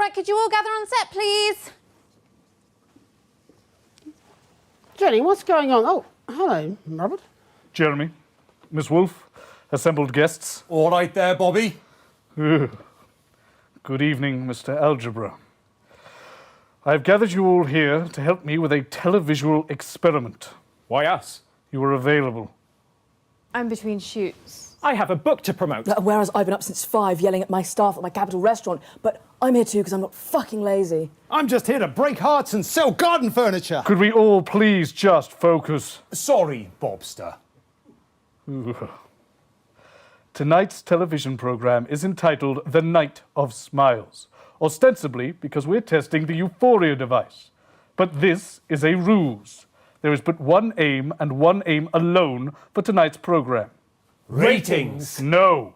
Right, could you all gather on set, please? Jenny, what's going on? Oh, hello, Robert. Jeremy, Miss Wolfe, assembled guests. All right there, Bobby. Good evening, Mr. Algebra. I've gathered you all here to help me with a televisual experiment. Why us? You were available. I'm between shoots. I have a book to promote. Whereas I've been up since 5 yelling at my staff at my capital restaurant, but I'm here too because I'm not fucking lazy. I'm just here to break hearts and sell garden furniture. Could we all please just focus? Sorry, Bobster. Tonight's television program is entitled The Night of Smiles, ostensibly because we're testing the Euphoria device. But this is a ruse. There is but one aim and one aim alone for tonight's program. Ratings. No.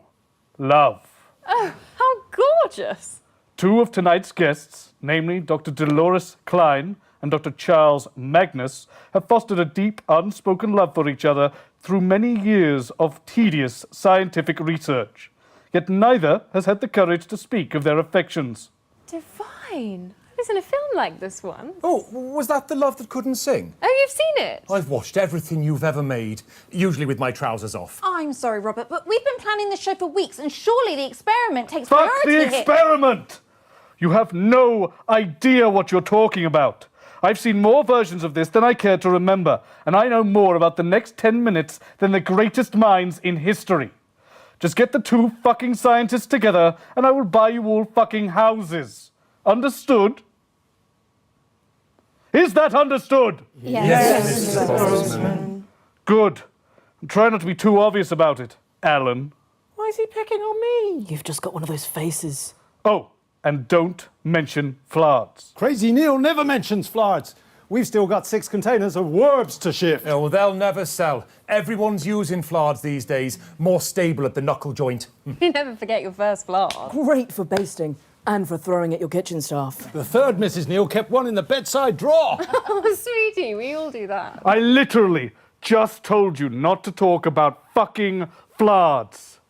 Love. Oh, how gorgeous. 2 of tonight's guests, namely Dr. Delores Klein and Dr. Charles Magnus, have fostered a deep, unspoken love for each other through many years of tedious scientific research. Yet neither has had the courage to speak of their affections. Divine. I was in a film like this one. Oh, was that The Love That Couldn't Sing? Oh, you've seen it? I've watched everything you've ever made, usually with my trousers off. I'm sorry, Robert, but we've been planning this show for weeks, and surely the experiment takes Fuck priority the here. experiment! You have no idea what you're talking about. I've seen more versions of this than I care to remember, and I know more about the next 10 minutes than the greatest minds in history. Just get the 2 fucking scientists together, and I will buy you all fucking houses. Understood? Is that understood? Yes. Mr. Postman. Good. And try not to be too obvious about it, Alan. Why is he picking on me? You've just got one of those faces. Oh, and don't mention Flards. Crazy Neil never mentions Flards. We've still got 6 containers of Werbs to shift. Oh, they'll never sell. Everyone's using Flards these days. More stable at the knuckle joint. You never forget your first flaw. Great for basting and for throwing at your kitchen staff. The third Mrs. Neil kept one in the bedside drawer. Oh, sweetie, we all do that. I literally just told you not to talk about fucking Flards.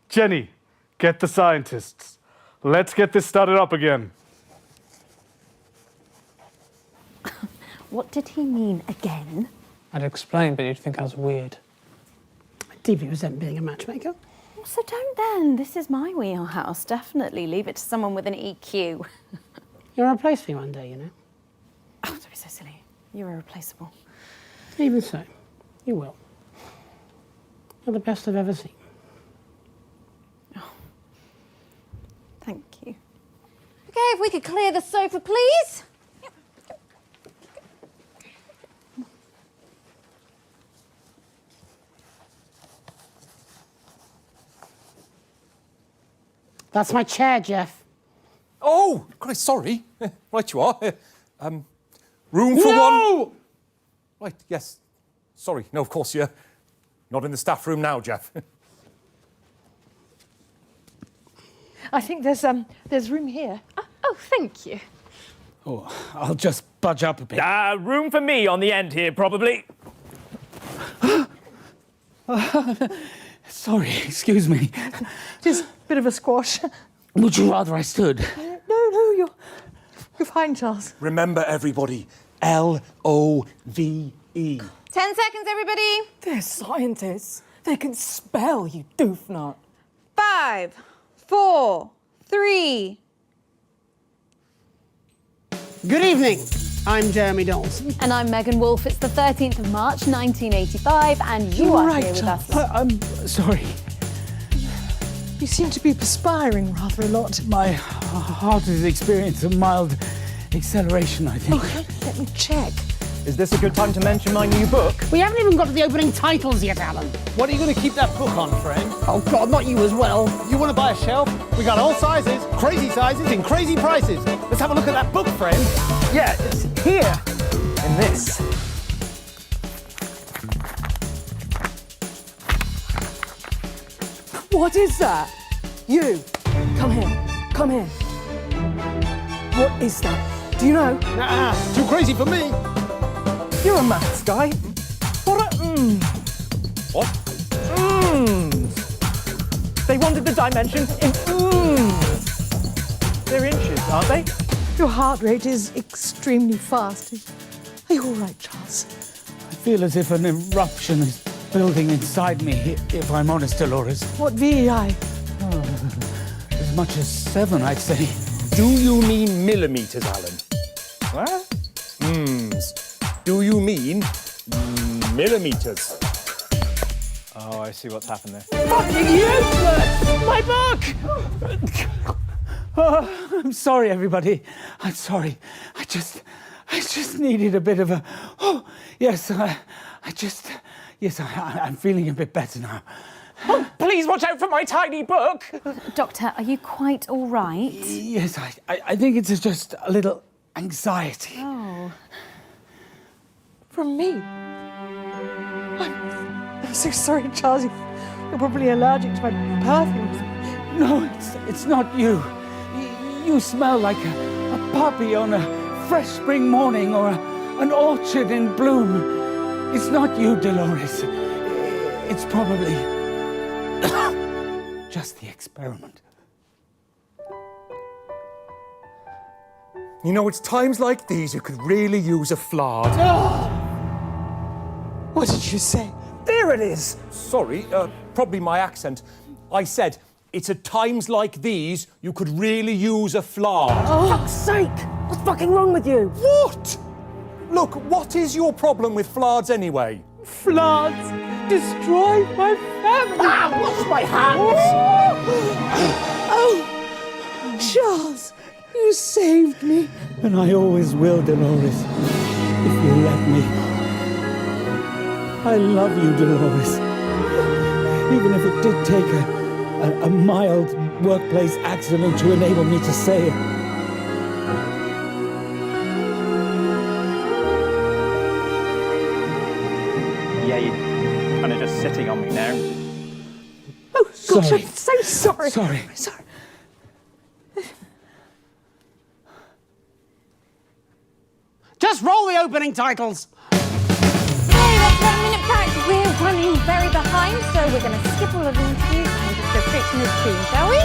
Jenny, get the scientists. Let's get this started up again. What did he mean again? I'd explain, but you'd think I was weird. I deeply resent being a matchmaker. So don't then. This is my wheelhouse. Definitely leave it to someone with an EQ. You'll replace me one day, you know. Oh, don't be so silly. You're irreplaceable. Even so, you will. You're the best I've ever seen. Thank you. Okay, if we could clear the sofa, please. That's my chair, Jeff. Oh, Christ, sorry. Right you are. Room for one. Right, yes. Sorry. No, of course, you're not in the staff room now, Jeff. I think there's room here. Oh, thank you. Oh, I'll just budge up a bit. Room for me on the end here, probably. Sorry, excuse me. Just a bit of a squash. Would you rather I stood? No, you're fine, Charles. Remember, everybody, L-O-V-E. 10 seconds, everybody. They're scientists. They can spell, you doofnut. 5, 4, 3. Good evening. I'm Jeremy Dawson. And I'm Megan Wolfe. It's the 13th of March, 1985, and you are here with us. I'm sorry. You seem to be perspiring rather a lot. My heart has experienced a mild acceleration, I think. Let me check. Is this a good time to mention my new book? We haven't even got to the opening titles yet, Alan. What are you going to keep that book on, friend? Oh, God, not you as well. You want to buy a shelf? We got all sizes, in crazy prices. Let's have a look at that book, friend. Yeah, it's here. In this. What is that? You, come here, come here. What is that? Do you know? Nah, too crazy for me. You're a maths guy. What a What? They wanted the dimension in They're inches. aren't they? Your heart rate is extremely fast. Are you all right, Charles? I feel as if an eruption is building inside me, if I'm honest, Delores. What VEI? As much as 7, I'd say. Do you mean millimeters, Alan? What? Do you mean millimeters? Oh, I see what's happened there. Fucking useless! My book! Oh, I'm sorry, everybody. I'm sorry. I just needed a bit of a... Oh, yes, I'm feeling a bit better now. Oh, please watch out for my tiny book. Doctor, are you quite all right? Yes, I think it's just a little anxiety. Oh. From me? I'm so sorry, Charles. You're probably allergic to my perfume. No, it's not you. You smell like a puppy on a fresh spring morning or an orchard in bloom. It's not you, Delores. It's probably just the experiment. You know, it's times like these you could really use a flard. What did you say? There it is. Sorry, probably my accent. I said, it's at times like these you could really use a flard. For fuck's sake! What's fucking wrong with you? What? Look, what is your problem with flards anyway? Floods destroy my family. Wash my hands. Oh, Charles, you saved me. And I always will, Delores, if you let me. I love you, Delores. Even if it did take a mild workplace accident to enable me to say it. Yeah, you're kind of just sitting on me now. Oh, gosh, Sorry. I'm so sorry. Sorry. Sorry. Just roll the opening titles. Hey, that's 1 minute back. We're running very behind, so we're going to skip all of the interviews and just go straight to this screen, shall we?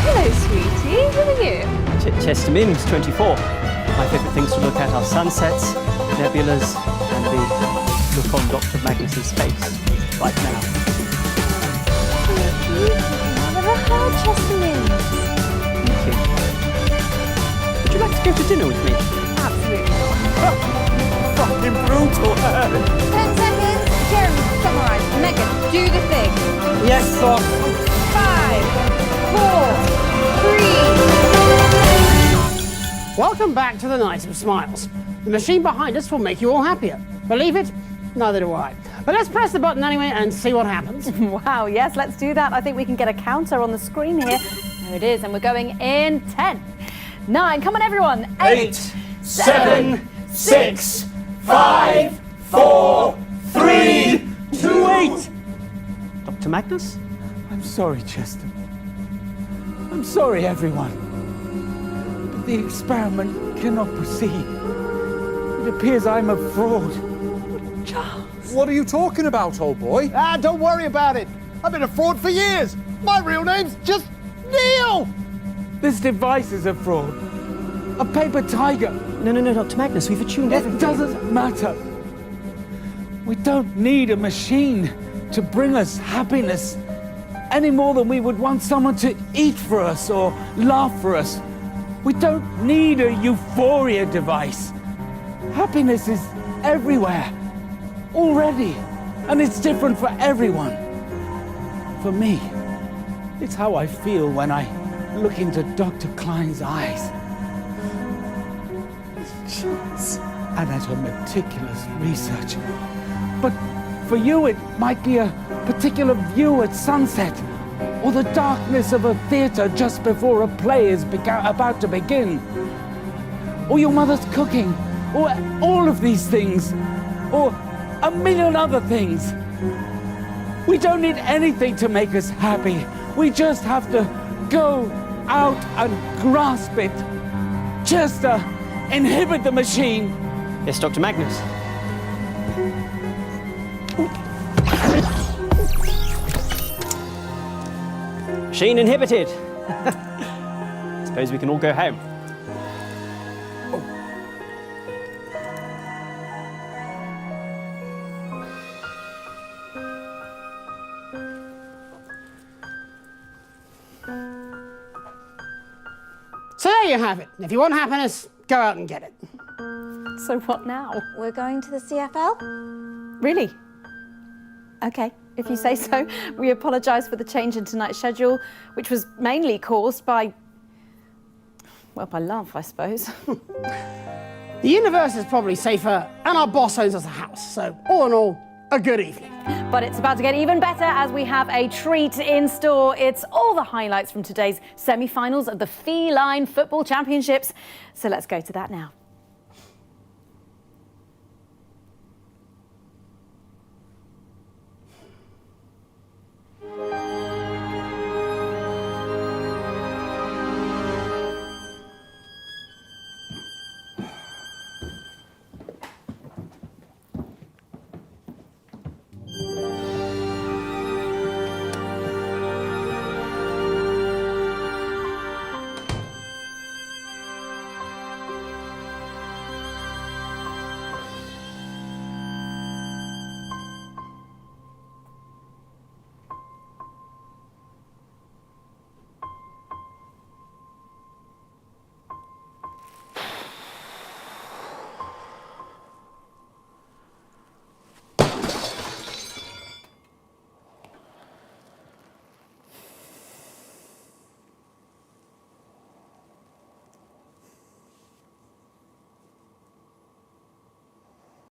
Hello, sweetie. Who are you? Chester Mims, 24. My favourite things to look at are sunsets, nebulas, and the look on Dr. Magnus's face right now. I've never heard Chester Mims. Thank you. Would you like to go to dinner with me? Absolutely not. Fucking brutal. 10 seconds. Jeremy, summarise. Megan, do the thing. Yes, boss. 5, 4, 3. Welcome back to the Night of Smiles. The machine behind us will make you all happier. Believe it? Neither do I. But let's press the button anyway and see what happens. Wow, yes, let's do that. I think we can get a counter on the screen here. There it is, and we're going in 10, 9, come on everyone. 8, 7, 6, 5, 4, 3, 2, 8. Dr. Magnus? I'm sorry, Chester. I'm sorry, everyone. But the experiment cannot proceed. It appears I'm a fraud. Charles. What are you talking about, old boy? Ah, don't worry about it. I've been a fraud for years. My real name's just Neil. This device is a fraud. A paper tiger. No, Dr. Magnus, we've attuned It everything. doesn't matter. We don't need a machine to bring us happiness any more than we would want someone to eat for us or laugh for us. We don't need a euphoria device. Happiness is everywhere, already, and it's different for everyone. For me, it's how I feel when I look into Dr. Klein's eyes. And at her meticulous research. But for you, it might be a particular view at sunset, or the darkness of a theatre just before a play is about to begin, or your mother's cooking, or all of these things, or a million other things. We don't need anything to make us happy. We just have to go out and grasp it. Chester, inhibit the machine. Yes, Dr. Magnus. Machine inhibited. Suppose we can all go home. So there you have it. If you want happiness, go out and get it. So what now? We're going to the CFL? Really? Okay, if you say so. We apologise for the change in tonight's schedule, which was mainly caused by, well, by love, I suppose. The universe is probably safer, and our boss owns us a house. So all in all, a good evening. But it's about to get even better as we have a treat in store. It's all the highlights from today's semi-finals of the Feline Football Championships. So let's go to that now.